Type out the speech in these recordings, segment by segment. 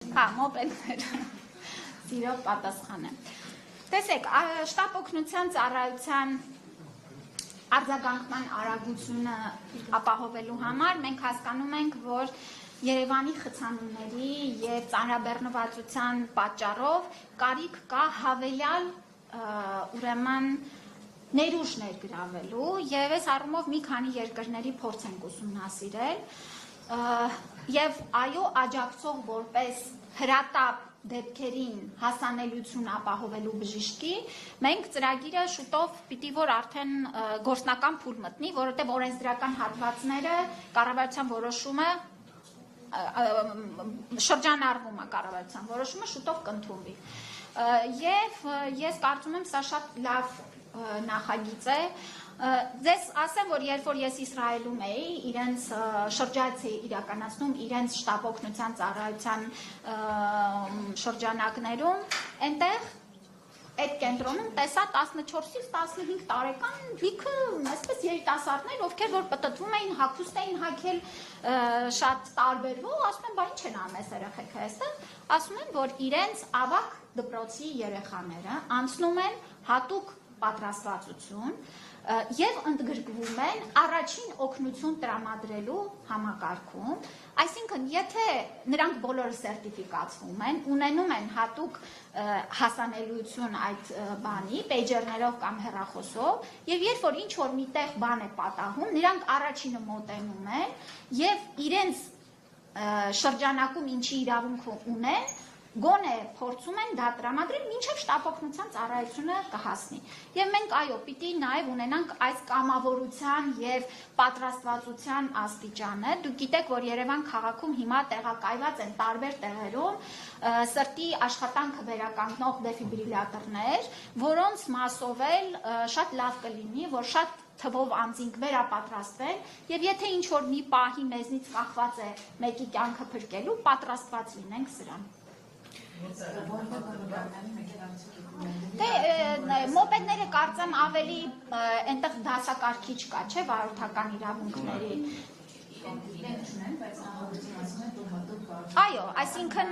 Հա, մոպեդներ։ Սիրով պատասխան եմ։ Տեսեք, շտապ օգնության ծառայության արձագանքման արագությունը ապահովելու համար մենք հասկանում ենք, որ Երևանի խցանումների և ծանրաբեռնվածության պատճառով կարիք կա հավելյալ ուրեմն ներուժ ներգրավելու և այս առումով մի քանի երկրների փորձ ենք ուսումնասիրել և այո աջակցող որպես հրատապ դեպքերին հասանելիություն ապահովելու բժշկի, մենք ծրագիրը շուտով պիտի որ արդեն գործնական փուլ մտնի, որովհետև օրենսդրական հատվածները կառավարության որոշումը շրջանառվում է կառավարության որոշումը շուտով կընդունվի։ Եվ ես կարծում եմ սա շատ լավ նախագիծ է։ Ձեզ ասեմ, որ երբ որ ես Իսրայելում էի, իրենց շրջայց էի իրականացնում իրենց շտապ օգնության ծառայության շրջանակներում, այնտեղ այդ կենտրոնում տեսա 14-ից 15 տարեկան լիքը այսպես երիտասարդներ, ովքեր որ պտտվում էին, հագուստ էին հագել շատ տարբերվող, ասում են, բա ինչ են անում այս երեխեքը այստեղ, ասում են, որ իրենց ավագ դպրոցի երեխաները անցնում են հատուկ պատրաստվածություն և ընդգրկվում են առաջին օգնություն տրամադրելու համակարգում, այսինքն եթե նրանք բոլորը սերտիֆիկացվում են, ունենում են հատուկ հասանելիություն այդ բանի, պեյջերներով կամ հեռախոսով, և երբ որ ինչ-որ մի տեղ բան է պատահում, նրանք առաջինը մոտենում են և իրենց շրջանակում ինչի իրավունք ունեն, գոնե փորձում են դա տրամադրել, մինչև շտապ օգնության ծառայությունը կհասնի։ Եվ մենք այո, պիտի նաև ունենանք այս կամավորության և պատրաստվածության աստիճանը։ Դուք գիտեք, որ Երևան քաղաքում հիմա տեղակայված են տարբեր տեղերում սրտի աշխատանքը վերականգնող դեֆիբրիլյատորներ, որոնց մասով էլ շատ լավ կլինի, որ շատ թվով անձինք վերապատրաստվեն, և եթե ինչ-որ մի պահի մեզնից կախված է մեկի կյանքը փրկելու, պատրաստված լինենք սրան։ Մոպեդները կարծեմ ավելի այնտեղ դասակարգիչ կա, չէ, վարորդական իրավունքների։ Այո, այսինքն,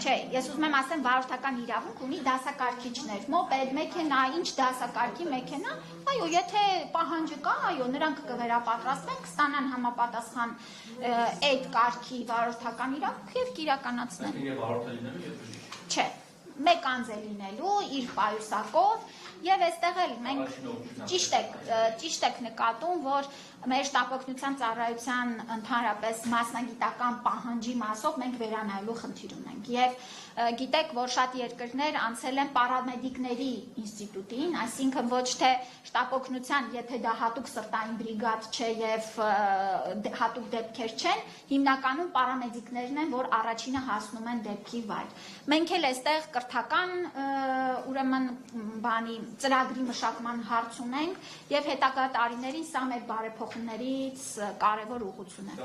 չէ, ես ուզում եմ ասեմ, վարորդական իրավունք ունի դասակարգիչներ, մոպեդ, մեքենա, ինչ դասակարգի մեքենա, այո, եթե պահանջը կա, այո, նրանք կվերապատրաստվեն, կստանան համապատասխան այդ կարգի վարորդական իրավունք և կիրականացնեն։ Չէ, մեկ անձ է լինելու իր պայուսակով և այստեղ էլ մենք ճիշտ եք նկատում, որ մեր շտապ օգնության ծառայության ընդհանրապես մասնագիտական պահանջի մասով մենք վերանայելու խնդիր ունենք և գիտեք, որ շատ երկրներ անցել են պարամեդիկների ինստիտուտին, այսինքն ոչ թե շտապ օգնության, եթե դա հատուկ սրտային բրիգադ չէ և հատուկ դեպքեր չեն, հիմնականում պարամեդիկներն են, որ առաջինը հասնում են դեպքի վայր։ Մենք էլ այստեղ կրթական ուրեմն բանի ծրագրի մշակման հարց ունենք և հետագա տարիներին սա մեր բարեփոխումներից կարևոր ուղղություն է։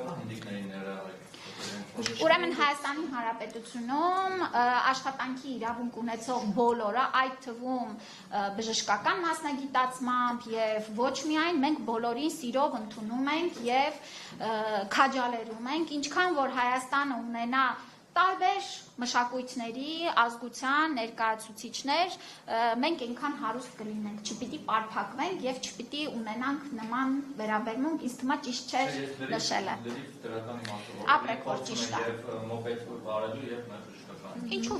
Ուրեմն Հայաստանի Հանրապետությունում աշխատանքի իրավունք ունեցող բոլորը, այդ թվում բժշկական մասնագիտացմամբ և ոչ միայն մենք բոլորին սիրով ընդունում ենք և քաջալերում ենք, ինչքան որ Հայաստանը ունենա տարբեր մշակույթների, ազգության ներկայացուցիչներ, մենք այնքան հարուստ կլինենք, չպիտի պարփակվենք և չպիտի ունենանք նման վերաբերմունք, ինձ թվում է ճիշտ չէր նշելը։ Ապրեք, որ ճիշտ է։ Ինչու՞